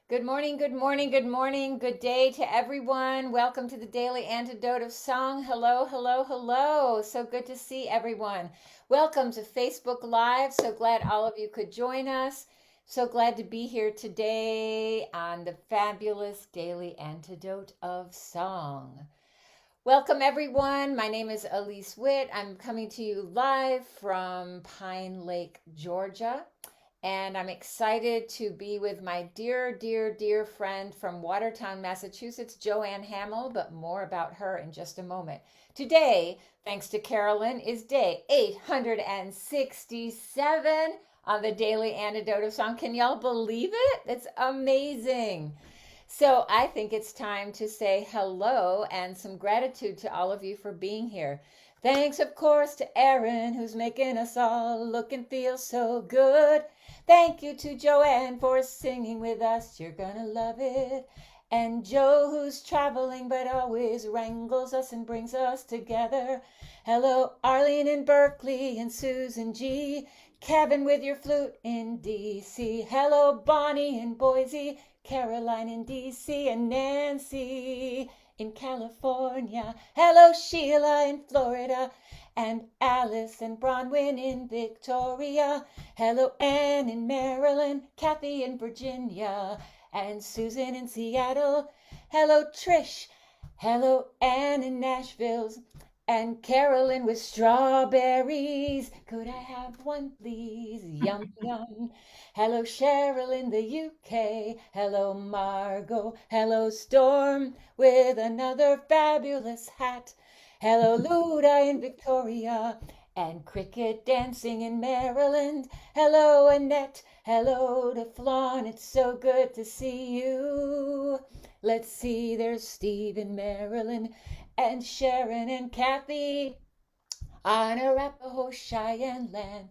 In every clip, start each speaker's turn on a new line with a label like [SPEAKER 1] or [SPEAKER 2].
[SPEAKER 1] Good morning, good morning, good morning, good day to everyone. Welcome to the Daily Antidote of Song. Hello, hello, hello. So good to see everyone. Welcome to Facebook Live. So glad all of you could join us. So glad to be here today on the fabulous Daily Antidote of Song. Welcome, everyone. My name is Elise Witt. I'm coming to you live from Pine Lake, Georgia. And I'm excited to be with my dear, dear, dear friend from Watertown, Massachusetts, Joanne Hammil, but more about her in just a moment. Today, thanks to Carolyn, is day 867 on the Daily Antidote of Song. Can y'all believe it? It's amazing. So I think it's time to say hello and some gratitude to all of you for being here. Thanks, of course, to Erin, who's making us all look and feel so good. Thank you to Joanne for singing with us. You're gonna love it. And Joe, who's traveling but always wrangles us and brings us together. Hello, Arlene in Berkeley and Susan G. Kevin with your flute in DC. Hello, Bonnie in Boise. Caroline in DC and Nancy in California. Hello, Sheila in Florida and Alice and Bronwyn in Victoria. Hello, Ann in Maryland, Kathy in Virginia, and Susan in Seattle. Hello, Trish. Hello, Ann in Nashville, and Carolyn with strawberries. Could I have one, please? Yum, yum. Hello, Cheryl in the UK. Hello, Margot. Hello, Storm with another fabulous hat. Hello, Luda in Victoria. And cricket dancing in Maryland. Hello, Annette. Hello to Flawn. It's so good to see you. Let's see, there's Steve in Maryland and Sharon and Kathy on Arapaho Cheyenne land.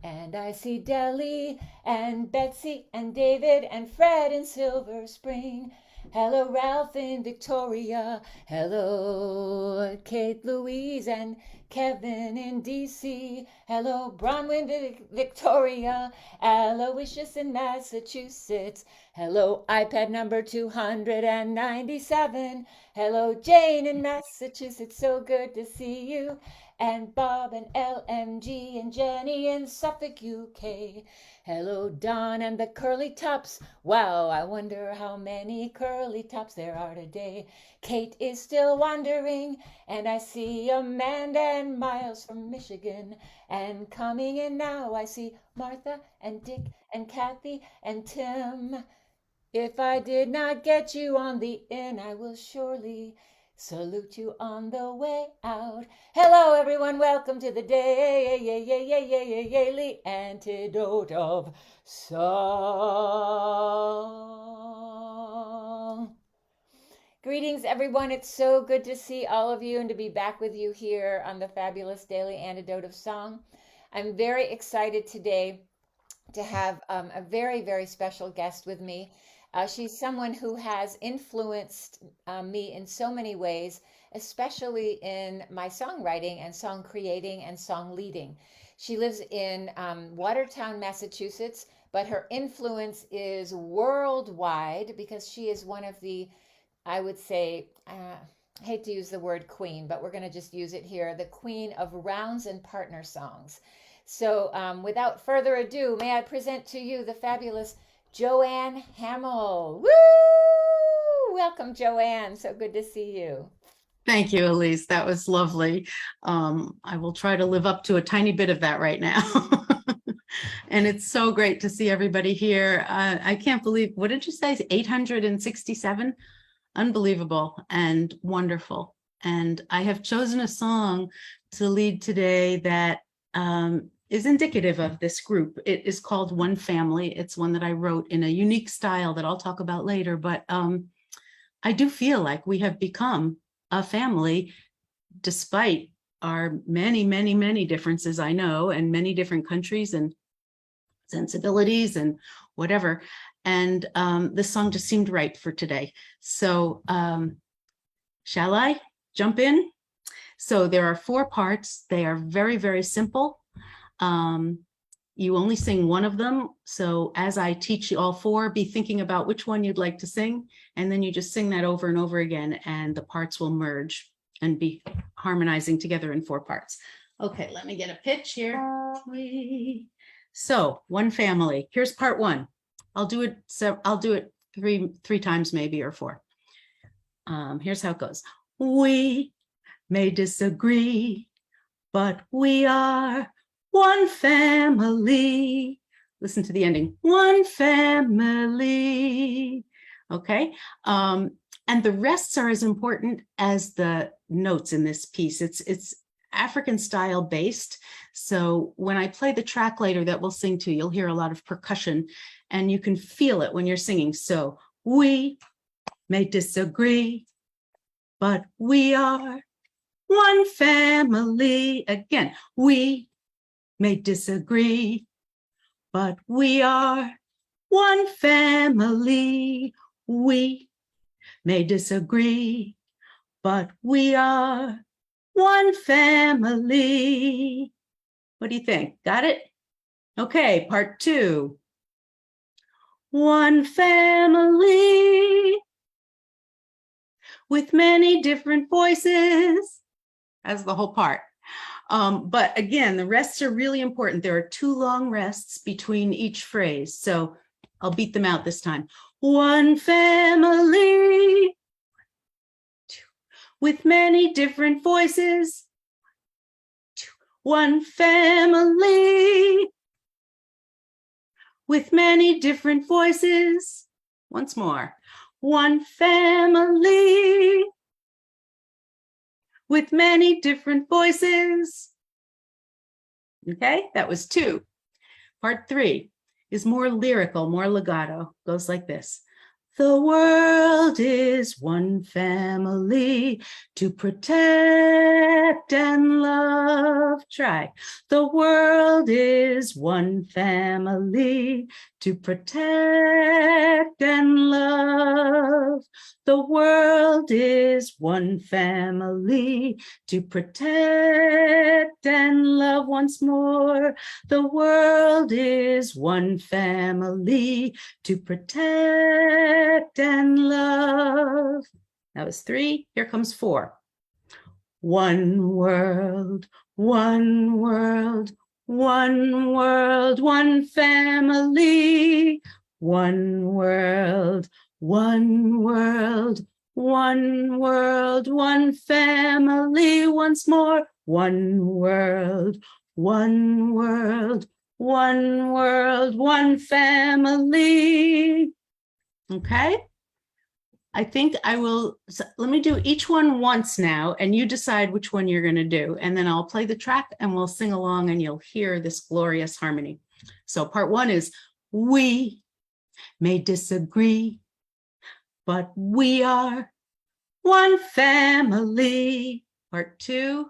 [SPEAKER 1] And I see Deli and Betsy and David and Fred in Silver Spring. Hello, Ralph in Victoria. Hello, Kate, Louise, and Kevin in DC. Hello, Bronwyn, Victoria. Aloysius in Massachusetts. Hello, iPad number 297. Hello, Jane in Massachusetts. So good to see you. And Bob and LMG and Jenny in Suffolk, UK. Hello, Don and the curly tops. Wow, I wonder how many curly tops there are today. Kate is still wandering, and I see Amanda and Miles from Michigan. And coming in now, I see Martha and Dick and Kathy and Tim. If I did not get you on the in, I will surely salute you on the way out. Hello, everyone. Welcome to the daily antidote of song. Greetings, everyone. It's so good to see all of you and to be back with you here on the fabulous daily antidote of song. I'm very excited today to have a very, very special guest with me. She's someone who has influenced me in so many ways, especially in my songwriting and song creating and song leading. She lives in Watertown, Massachusetts, but her influence is worldwide because she is one of the, I would say, I hate to use the word queen, but we're going to just use it here, the queen of rounds and partner songs. So, without further ado, may I present to you the fabulous Joanne Hammil. Woo! Welcome, Joanne. So good to see you.
[SPEAKER 2] Thank you, Elise. That was lovely. I will try to live up to a tiny bit of that right now. And it's so great to see everybody here. I can't believe, what did you say? 867? Unbelievable and wonderful. And I have chosen a song to lead today that is indicative of this group. It is called One Family. It's one that I wrote in a unique style that I'll talk about later. But I do feel like we have become a family despite our many, many, many differences, I know, and many different countries and sensibilities and whatever. And this song just seemed right for today. So shall I jump in? So there are 4 parts. They are very, very simple. you only sing one of them. So as I teach you all four, be thinking about which one you'd like to sing. And then you just sing that over and over again, and the parts will merge and be harmonizing together in four parts. Okay, let me get a pitch here. So one family. Here's part one. I'll do it. So I'll do it three times, maybe, or four. Here's how it goes. We may disagree, but we are one family. Listen to the ending. One family. Okay. And the rests are as important as the notes in this piece. It's African style based. So when I play the track later that we'll sing to, you'll hear a lot of percussion and you can feel it when you're singing. So we may disagree, but we are one family. Again, we may disagree, but we are one family. We may disagree, but we are one family. What do you think? Got it? Okay, part two. One family with many different voices. That's the whole part. But again, the rests are really important. There are two long rests between each phrase. So I'll beat them out this time. One family with many different voices. One family with many different voices. Once more. One family with many different voices. Okay, that was two. Part three is more lyrical, more legato. Goes like this. The world is one family to protect and love. Try. The world is one family to protect and love. The world is one family to protect and love. Once more. The world is one family to protect and love. That was three. Here comes four. One world, one world, one world, one family. One world, one world, one world, one family. Once more. One world, one world, one world, one family. Okay. I think I will, let me do each one once now, and you decide which one you're going to do. And then I'll play the track and we'll sing along and you'll hear this glorious harmony. So part one is, we may disagree, but we are one family. Part two,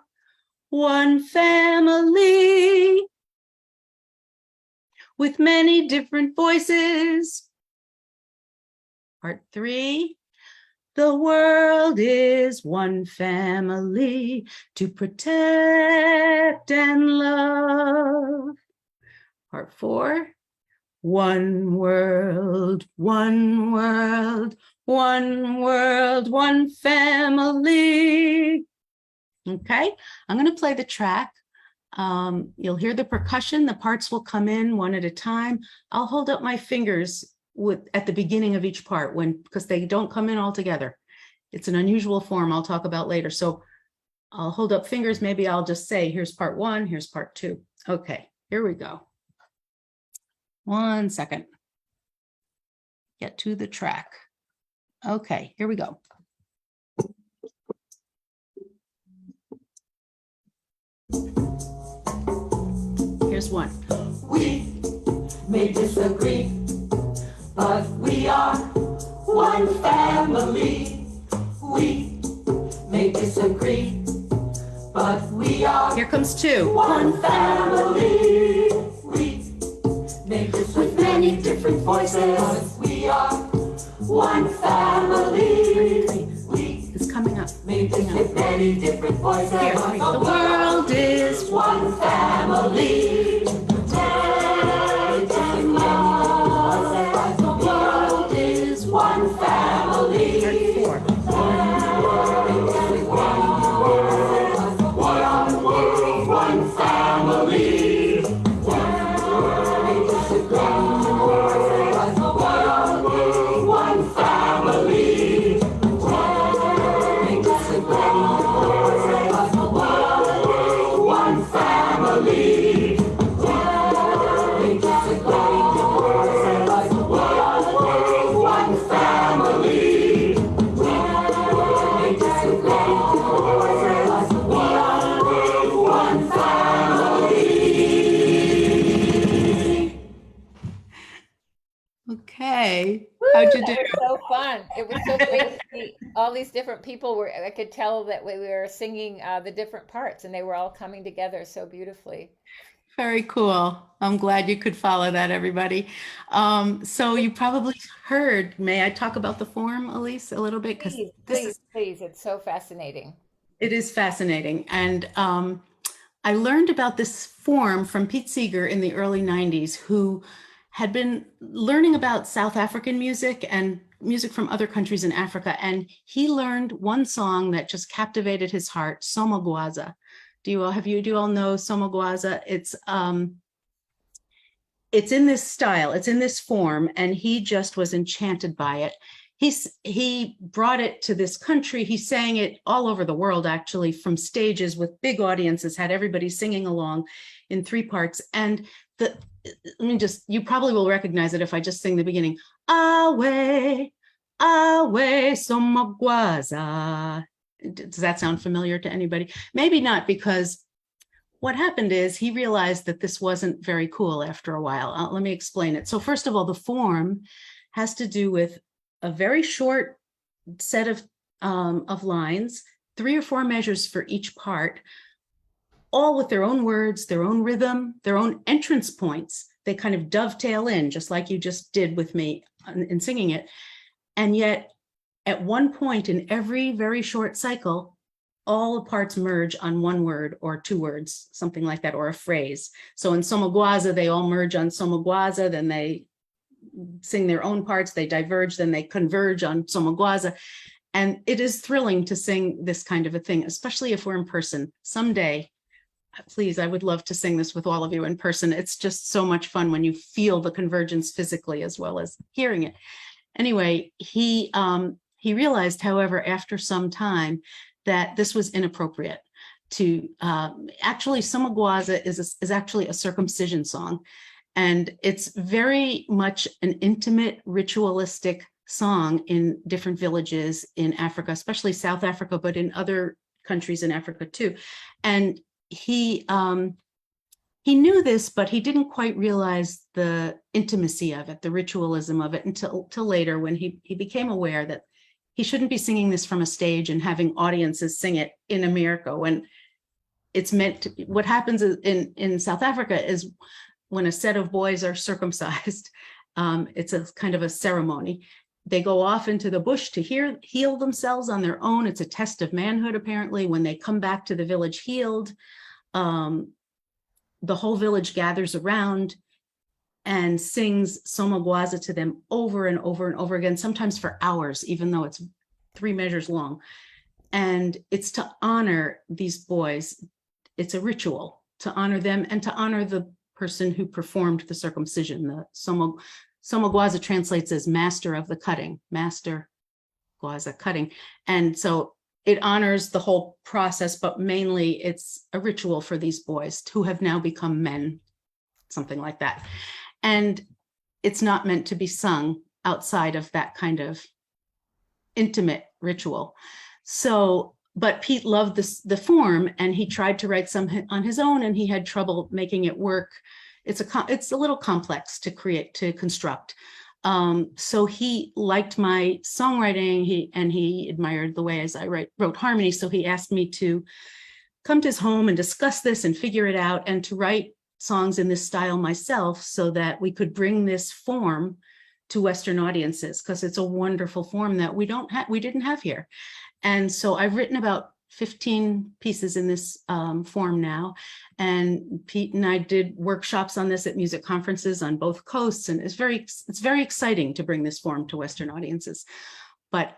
[SPEAKER 2] one family with many different voices. Part three, the world is one family to protect and love. Part four, one world, one world, one world, one family. Okay, I'm going to play the track. You'll hear the percussion. The parts will come in one at a time. I'll hold up my fingers at the beginning of each part because they don't come in all together. It's an unusual form I'll talk about later. So I'll hold up fingers. Maybe I'll just say, here's part one, here's part two. Okay, here we go. 1 second. Get to the track. Okay, here we go. Here's one.
[SPEAKER 3] We may disagree, but we are one family. We may disagree, but we are
[SPEAKER 2] Here comes two.
[SPEAKER 3] one family. We may disagree with many different voices, but we are one family. We
[SPEAKER 2] It's coming up.
[SPEAKER 3] may disagree with many different voices,
[SPEAKER 2] Here,
[SPEAKER 3] but
[SPEAKER 2] the world is
[SPEAKER 3] one family to protect
[SPEAKER 2] How'd you do?
[SPEAKER 1] That was so fun. It was so great to see all these different people were, I could tell that we were singing the different parts and they were all coming together so beautifully.
[SPEAKER 2] Very cool. I'm glad you could follow that, everybody. So you probably heard, may I talk about the form, Elise, a little bit? Because
[SPEAKER 1] Please,
[SPEAKER 2] this
[SPEAKER 1] please,
[SPEAKER 2] is,
[SPEAKER 1] please. It's so fascinating.
[SPEAKER 2] it is fascinating. And I learned about this form from Pete Seeger in the early 90s, who had been learning about South African music and music from other countries in Africa. And he learned one song that just captivated his heart, Somogwaza. Do you all know Somogwaza? It's in this style, it's in this form, and he just was enchanted by it. He brought it to this country. He sang it all over the world, actually, from stages with big audiences, had everybody singing along in 3 parts. And you probably will recognize it if I just sing the beginning. Awe, awe, Somogwaza. Does that sound familiar to anybody? Maybe not, because what happened is he realized that this wasn't very cool after a while. Let me explain it. So first of all, the form has to do with a very short set of lines, 3 or 4 measures for each part, all with their own words, their own rhythm, their own entrance points. They kind of dovetail in, just like you just did with me in singing it. And yet, at one point in every very short cycle, all the parts merge on 1 word or 2 words, something like that, or a phrase. So in Somogwaza, they all merge on Somogwaza, then they sing their own parts, they diverge, then they converge on Somogwaza. And it is thrilling to sing this kind of a thing, especially if we're in person. Someday, please, I would love to sing this with all of you in person. It's just so much fun when you feel the convergence physically as well as hearing it. Anyway, he realized, however, after some time, that this was inappropriate to actually Somogwaza is actually a circumcision song. And it's very much an intimate, ritualistic song in different villages in Africa, especially South Africa, but in other countries in Africa too. And he knew this, but he didn't quite realize the intimacy of it, the ritualism of it, until later, when he became aware that he shouldn't be singing this from a stage and having audiences sing it in America, when it's meant to. What happens in South Africa is when a set of boys are circumcised, it's a kind of a ceremony. They go off into the bush to heal themselves on their own. It's a test of manhood, apparently. When they come back to the village healed, the whole village gathers around and sings Somogwaza to them over and over and over again, sometimes for hours, even though it's 3 measures long. And it's to honor these boys. It's a ritual to honor them and to honor the person who performed the circumcision. The Somogwaza translates as master of the cutting, master Gwaza cutting. And so it honors the whole process, but mainly it's a ritual for these boys who have now become men, something like that. And it's not meant to be sung outside of that kind of intimate ritual. So, but Pete loved the form, and he tried to write some on his own, and he had trouble making it work. It's a little complex to construct. So he liked my songwriting, he admired the way as I wrote harmony. So he asked me to come to his home and discuss this and figure it out, and to write songs in this style myself, so that we could bring this form to Western audiences, because it's a wonderful form that we didn't have here. And so I've written about 15 pieces in this form now, and Pete and I did workshops on this at music conferences on both coasts, and it's very exciting to bring this form to Western audiences. But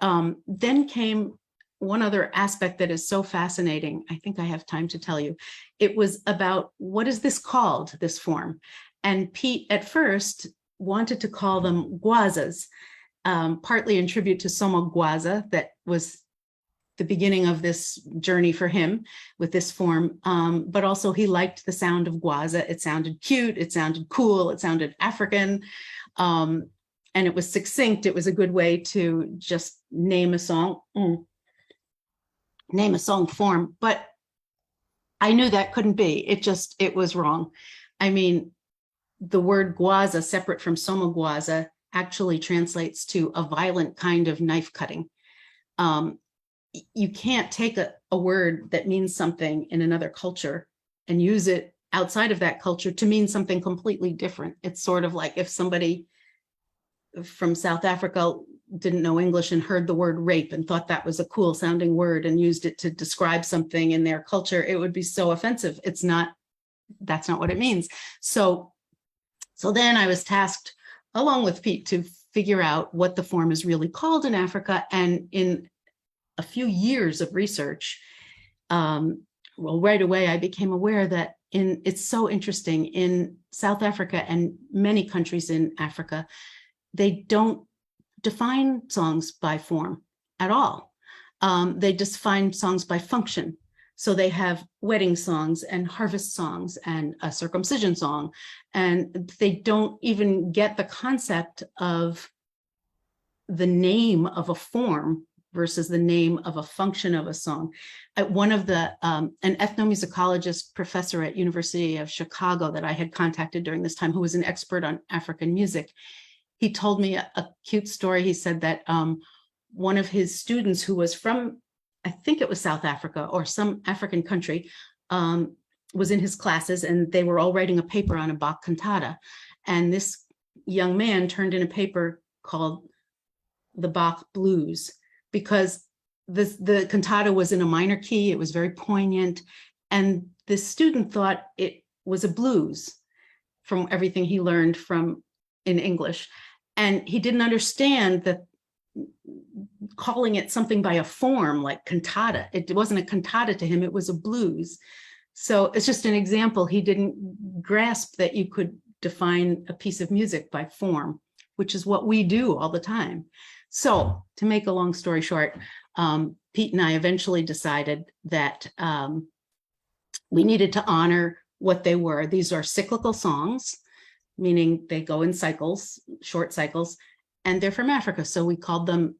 [SPEAKER 2] then came one other aspect that is so fascinating. I think I have time to tell you. It was about, what is this called, this form? And Pete at first wanted to call them gwazas, partly in tribute to Somogwaza, that was the beginning of this journey for him with this form. But also he liked the sound of gwaza. It sounded cute, it sounded cool, it sounded African. And it was succinct. It was a good way to just name a song. Name a song form, but I knew that couldn't be. It was wrong. I mean, the word gwaza, separate from Somogwaza, actually translates to a violent kind of knife cutting. You can't take a word that means something in another culture and use it outside of that culture to mean something completely different. It's sort of like if somebody from South Africa didn't know English and heard the word rape and thought that was a cool sounding word and used it to describe something in their culture, it would be so offensive. It's not, that's not what it means. So then I was tasked, along with Pete, to figure out what the form is really called in Africa. And in a few years of research, well, right away, I became aware that it's so interesting in South Africa and many countries in Africa, they don't define songs by form at all. They define songs by function. So they have wedding songs and harvest songs and a circumcision song, and they don't even get the concept of the name of a form versus the name of a function of a song. One of the, an ethnomusicologist professor at University of Chicago that I had contacted during this time, who was an expert on African music, he told me a cute story. He said that one of his students who was from, I think it was South Africa or some African country, was in his classes, and they were all writing a paper on a Bach cantata. And this young man turned in a paper called the Bach Blues, because the cantata was in a minor key. It was very poignant. And this student thought it was a blues from everything he learned from in English. And he didn't understand that calling it something by a form like cantata, it wasn't a cantata to him, it was a blues. So it's just an example. He didn't grasp that you could define a piece of music by form, which is what we do all the time. So to make a long story short, Pete and I eventually decided that we needed to honor what they were. These are cyclical songs, meaning they go in cycles, short cycles, and they're from Africa. So we called them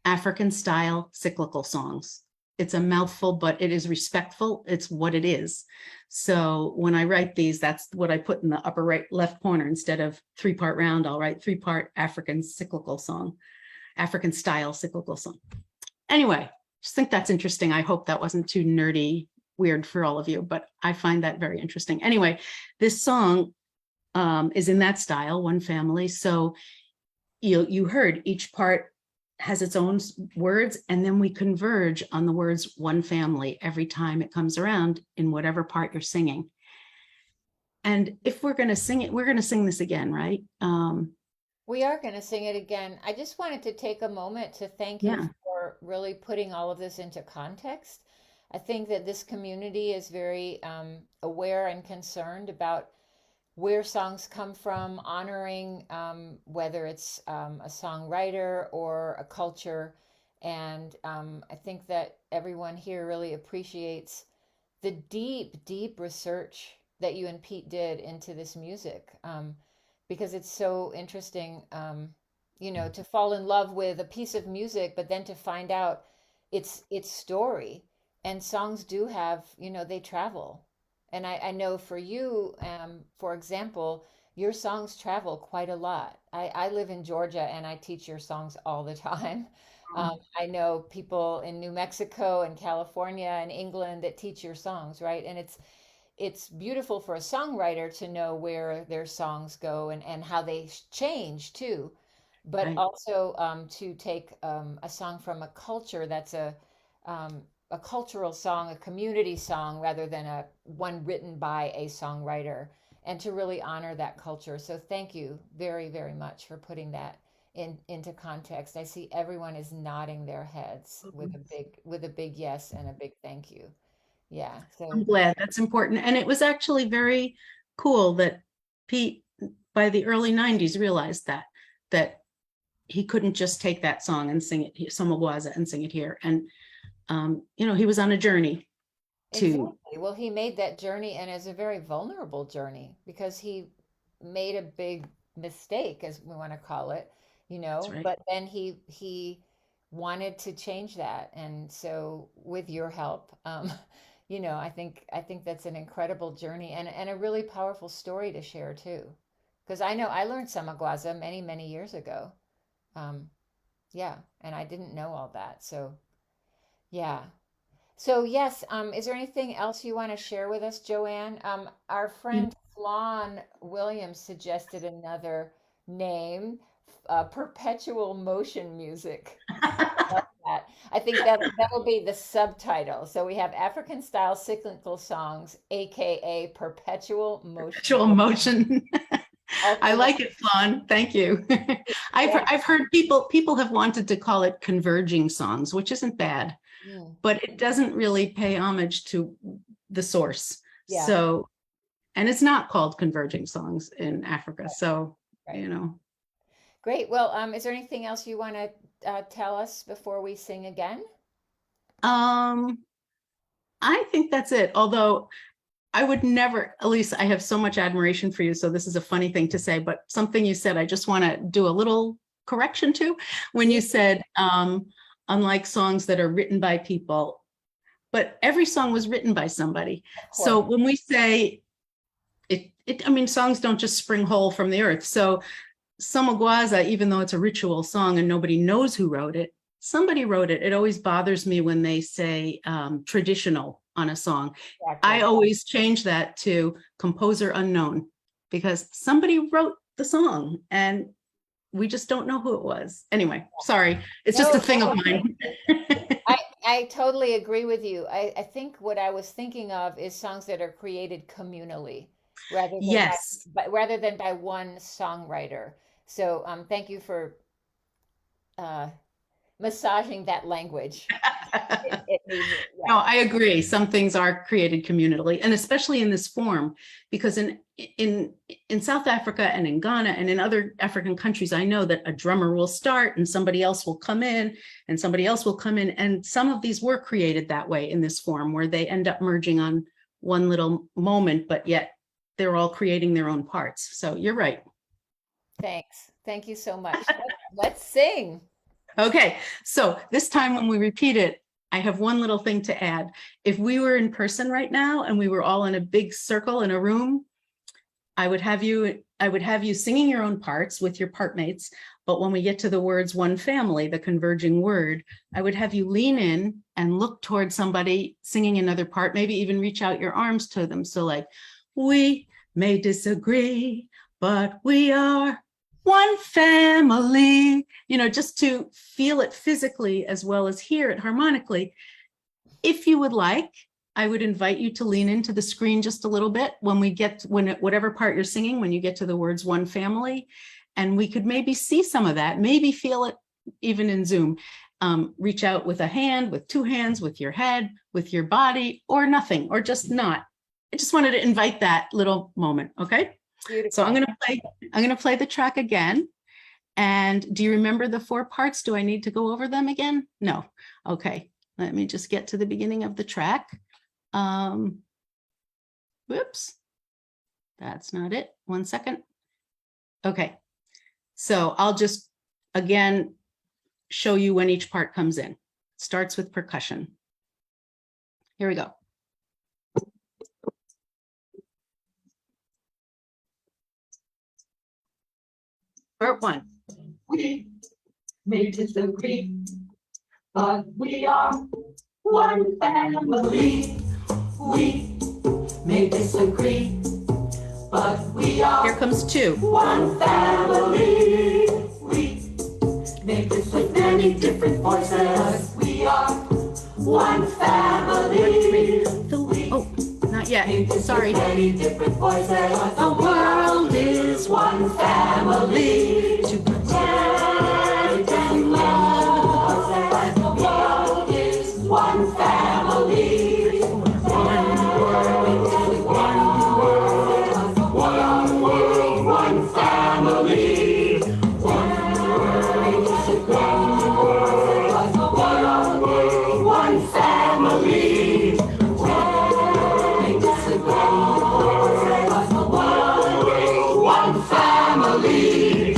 [SPEAKER 2] African style cyclical songs. It's a mouthful, but it is respectful. It's what it is. So when I write these, that's what I put in the upper right left corner. Instead of 3-part round, I'll write 3-part African cyclical song, African style cyclical song. Anyway, just think that's interesting. I hope that wasn't too nerdy, weird for all of you, but I find that very interesting. Anyway, this song is in that style, one family. So you heard each part has its own words, and then we converge on the words one family every time it comes around in whatever part you're singing. And if we're going to sing it, we're going to sing this again, right?
[SPEAKER 1] We are going to sing it again. I just wanted to take a moment to thank you
[SPEAKER 2] Yeah.
[SPEAKER 1] for really putting all of this into context. I think that this community is very aware and concerned about where songs come from, honoring whether it's a songwriter or a culture. And I think that everyone here really appreciates the deep, deep research that you and Pete did into this music, because it's so interesting, to fall in love with a piece of music, but then to find out its story. And songs do have, they travel. And I know for you, for example, your songs travel quite a lot. I live in Georgia and I teach your songs all the time. I know people in New Mexico and California and England that teach your songs, right? And it's beautiful for a songwriter to know where their songs go and how they change too, but
[SPEAKER 2] Right.
[SPEAKER 1] also to take a song from a culture that's a cultural song, a community song, rather than a one written by a songwriter, and to really honor that culture. So thank you very, very much for putting that into context. I see everyone is nodding their heads with a big yes and a big thank you. Yeah.
[SPEAKER 2] I'm
[SPEAKER 1] So
[SPEAKER 2] glad. That's important. And it was actually very cool that Pete, by the early 90s, realized that he couldn't just take that song and sing it, Somogwaza, and sing it here. And, he was on a journey to,
[SPEAKER 1] exactly. Well, he made that journey, and it's a very vulnerable journey because he made a big mistake, as we want to call it,
[SPEAKER 2] that's right.
[SPEAKER 1] but then he wanted to change that. And so with your help, I think that's an incredible journey and a really powerful story to share too. Because I know I learned Samaguaza many, many years ago. Um, yeah, and I didn't know all that. So, yeah. So, yes, is there anything else you want to share with us, Joanne? Our
[SPEAKER 2] You-
[SPEAKER 1] friend Flawn Williams suggested another name, perpetual motion music. That. I think that'll be the subtitle. So we have African style cyclical songs, aka perpetual motion.
[SPEAKER 2] Perpetual motion. I
[SPEAKER 1] Alternate.
[SPEAKER 2] like it, Flan. Thank you.
[SPEAKER 1] Yeah.
[SPEAKER 2] I've heard people have wanted to call it converging songs, which isn't bad,
[SPEAKER 1] Mm,
[SPEAKER 2] but it doesn't really pay homage to the source.
[SPEAKER 1] yeah.
[SPEAKER 2] So, and it's not called converging songs in Africa. So,
[SPEAKER 1] Right.
[SPEAKER 2] you know,
[SPEAKER 1] Great. Well, is there anything else you want to tell us before we sing again?
[SPEAKER 2] um, I think that's it. Although I would never, Elise, I have so much admiration for you. So this is a funny thing to say, but something you said, I just want to do a little correction to when you said, unlike songs that are written by people, but every song was written by somebody.
[SPEAKER 1] Of
[SPEAKER 2] So
[SPEAKER 1] course.
[SPEAKER 2] when we say I mean, songs don't just spring whole from the earth. So Samagwaza, even though it's a ritual song and nobody knows who wrote it, somebody wrote it. It always bothers me when they say traditional on a song. I
[SPEAKER 1] Exactly.
[SPEAKER 2] always change that to composer unknown because somebody wrote the song and we just don't know who it was. Anyway, sorry. It's just
[SPEAKER 1] No,
[SPEAKER 2] a thing of
[SPEAKER 1] no,
[SPEAKER 2] mine.
[SPEAKER 1] I totally agree with you. I think what I was thinking of is songs that are created communally rather than
[SPEAKER 2] Yes.
[SPEAKER 1] rather than by one songwriter. So thank you for uh, massaging that language. It made me,
[SPEAKER 2] No,
[SPEAKER 1] yeah.
[SPEAKER 2] I agree. Some things are created communally, and especially in this form, because in South Africa and in Ghana and in other African countries, I know that a drummer will start and somebody else will come in and somebody else will come in. And some of these were created that way in this form where they end up merging on one little moment, but yet they're all creating their own parts. So you're right.
[SPEAKER 1] Thanks. Thank you so much. Let's sing.
[SPEAKER 2] Okay, so this time when we repeat it, I have one little thing to add. If we were in person right now and we were all in a big circle in a room, I would have you singing your own parts with your partmates. But when we get to the words one family, the converging word, I would have you lean in and look towards somebody singing another part, maybe even reach out your arms to them. So like, we may disagree, but we are one family, just to feel it physically as well as hear it harmonically. If you would like, I would invite you to lean into the screen just a little bit whatever part you're singing, when you get to the words one family, and we could maybe see some of that, maybe feel it even in Zoom. Reach out with a hand, with two hands, with your head, with your body, or nothing, or just not. I just wanted to invite that little moment, okay?
[SPEAKER 1] Beautiful.
[SPEAKER 2] So I'm gonna play the track again. And do you remember the four parts? Do I need to go over them again? No. Okay. Let me just get to the beginning of the track. Whoops. That's not it. 1 second. Okay. So I'll just again show you when each part comes in. Starts with percussion. Here we go. Part one.
[SPEAKER 3] We may disagree, but we are one family. We may disagree, but we are
[SPEAKER 2] Here comes two.
[SPEAKER 3] one family. We may disagree with many different voices. We are one family.
[SPEAKER 2] Oh, not yet. Sorry.
[SPEAKER 3] Many different voices. The world is one family. To protect and love. The world is one family. One world, one world, one world, one family. One world, one world, one world, one family. One family.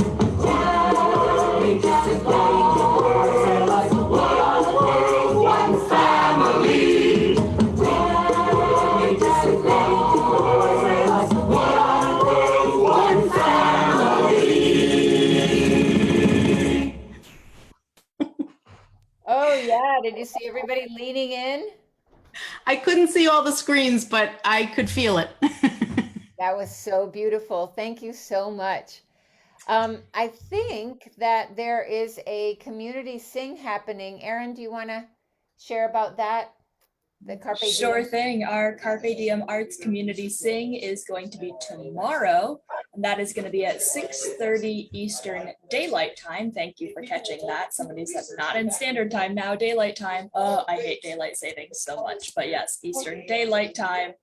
[SPEAKER 1] leaning in?
[SPEAKER 2] I couldn't see all the screens, but I could feel it.
[SPEAKER 1] That was so beautiful. Thank you so much. I think that there is a community sing happening. Erin, do you want to share about that? The Carpe
[SPEAKER 4] Sure
[SPEAKER 1] Diem.
[SPEAKER 4] thing. Our Carpe Diem Arts Community Sing is going to be tomorrow, and that is going to be at 6:30 Eastern Daylight Time. Thank you for catching that. Somebody said not in standard time now, daylight time. Oh, I hate daylight savings so much, but yes, Eastern Daylight Time.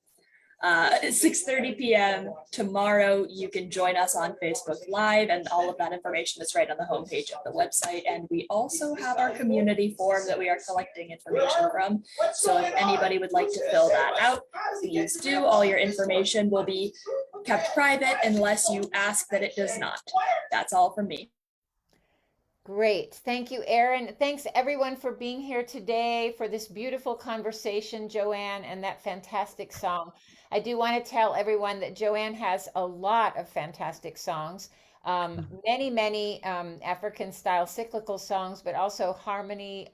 [SPEAKER 4] 6:30 p.m. tomorrow. You can join us on Facebook Live, and all of that information is right on the homepage of the website. And we also have our community form that we are collecting information from. So if anybody would like to fill that out, please do. All your information will be kept private unless you ask that it does not. That's all from me.
[SPEAKER 1] Great. Thank you, Erin. Thanks everyone for being here today for this beautiful conversation, Joanne, and that fantastic song. I do want to tell everyone that Joanne has a lot of fantastic songs, many African style cyclical songs, but also harmony,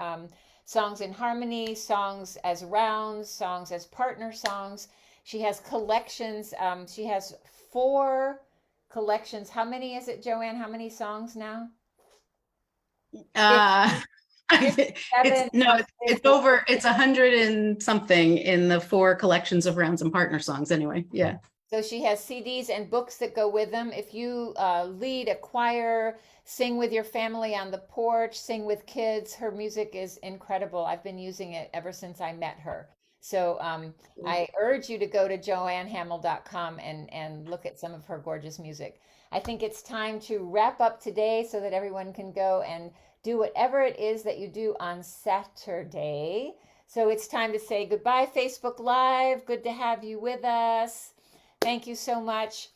[SPEAKER 1] songs in harmony, songs as rounds, songs as partner songs. She has collections. She has 4 collections. How many is it, Joanne? How many songs now?
[SPEAKER 2] Uh, it's over, it's 100 and something in the 4 collections of rounds and partner songs anyway. Yeah.
[SPEAKER 1] So she has CDs and books that go with them. If you lead a choir, sing with your family on the porch, sing with kids, her music is incredible. I've been using it ever since I met her. So I urge you to go to joannehammil.com and look at some of her gorgeous music. I think it's time to wrap up today so that everyone can go and do whatever it is that you do on Saturday. So it's time to say goodbye, Facebook Live. Good to have you with us. Thank you so much.